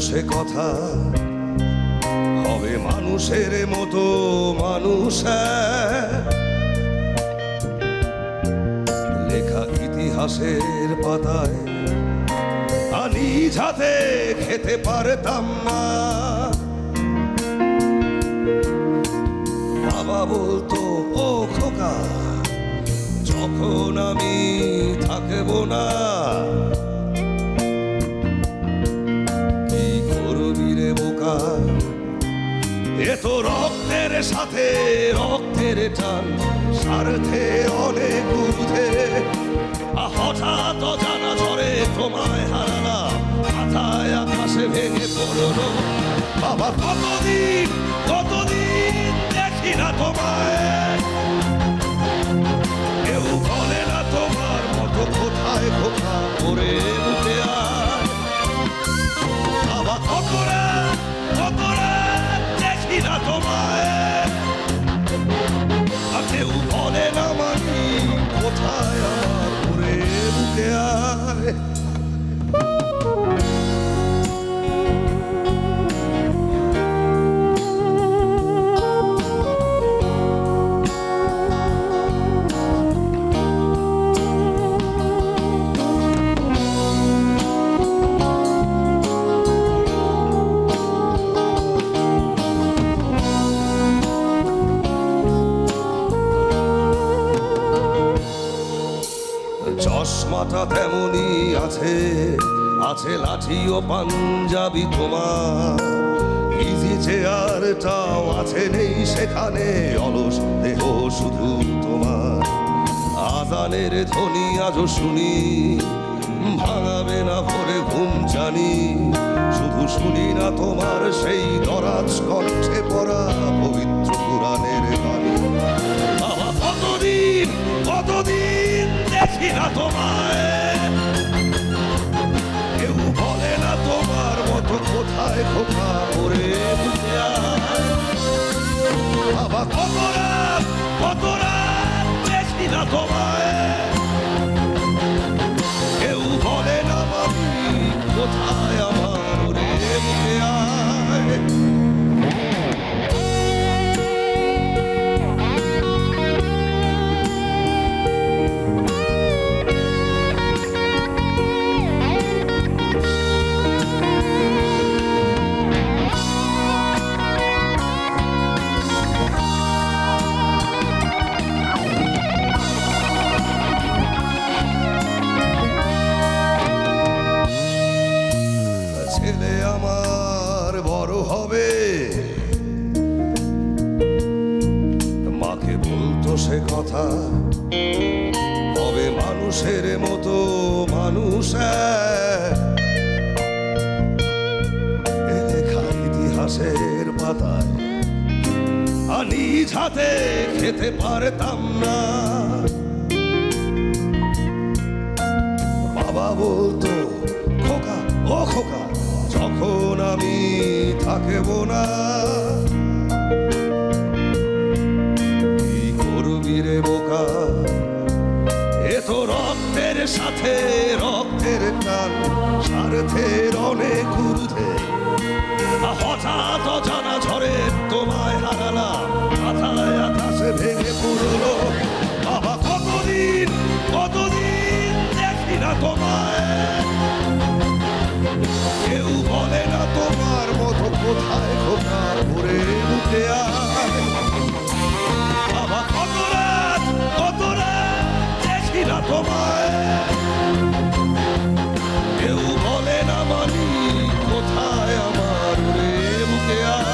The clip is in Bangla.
সে কথা হবে মানুষের মতো মানুষ লেখা ইতিহাসের পাতায় আনি যাতে খেতে পারতাম না। বাবা বলতো ও খোকা যখন আমি থাকবো না কি করবি রে বোকা, এ তো রক্তের সাথে রক্তের টান স্বার্থে অনেক ঊর্ধ্বে। হঠাৎ জানা ঝরে তোমায় হারালাম, মাথায় আকাশে ভেঙে পড়লো। বাবা কতদিন কতদিন দেখি না তোমায়, কেউ বলে না তোমার মতো কোথায় খোকা করে উঠে আয়। বাবা কত রাত দেখি না তোমায়, কেউ বলে না মানি কোথায় আমার করে উঠে আয়। চশমাটা তেমনি আছে, আছে লাঠি ও পাঞ্জাবি তোমার, ইজি চেয়ারটাও আছে নেই সেখানে, অলস দেহ শুধু তোমার। আজানের ধ্বনি আজও শুনি, ভাঙাবে না ভোরে ঘুম জানি, শুধু শুনি না তোমার সেই দরাজ কণ্ঠে পড়া পবিত্র পুরাণের বাণী। বাবা কতদিন কতদিন দেখি না তোমায়, কেউ বলে না তোমার মতো কোথায় খোকা করে উঠে আয়। বাবা কত রাত দেখি না তোমায়, কেউ বলে না বাবি কোথায় আমার রে উঠে আয়। ছেলে আমার বড় হবে, মাকে বলতো সে কথা হবে মানুষের মতো মানুষ। লেখা ইতিহাসের পাতায় আনি যাতে খেতে পারতাম না। বাবা বলতো খোকা ও খোকা যখন আমি থাকবো না কি করবি রে বোকা, এ তো রক্তের সাথে রক্তের টান স্বার্থের অনেক ঊর্ধ্বে। হঠাৎ জানা ঝরে তোমায় হারালাম, মাথায় আকাশে ভেঙে পড়লো। বাবা কতদিন কতদিন দেখি না তোমায়, কেউ বলে না তোমার মতো কোথায় খোকা করে উঠে আয়। বাবা কত রাত দেখি না তোমায়, কেউ বলে না মানি কোথায় আমার রে উঠে আয়।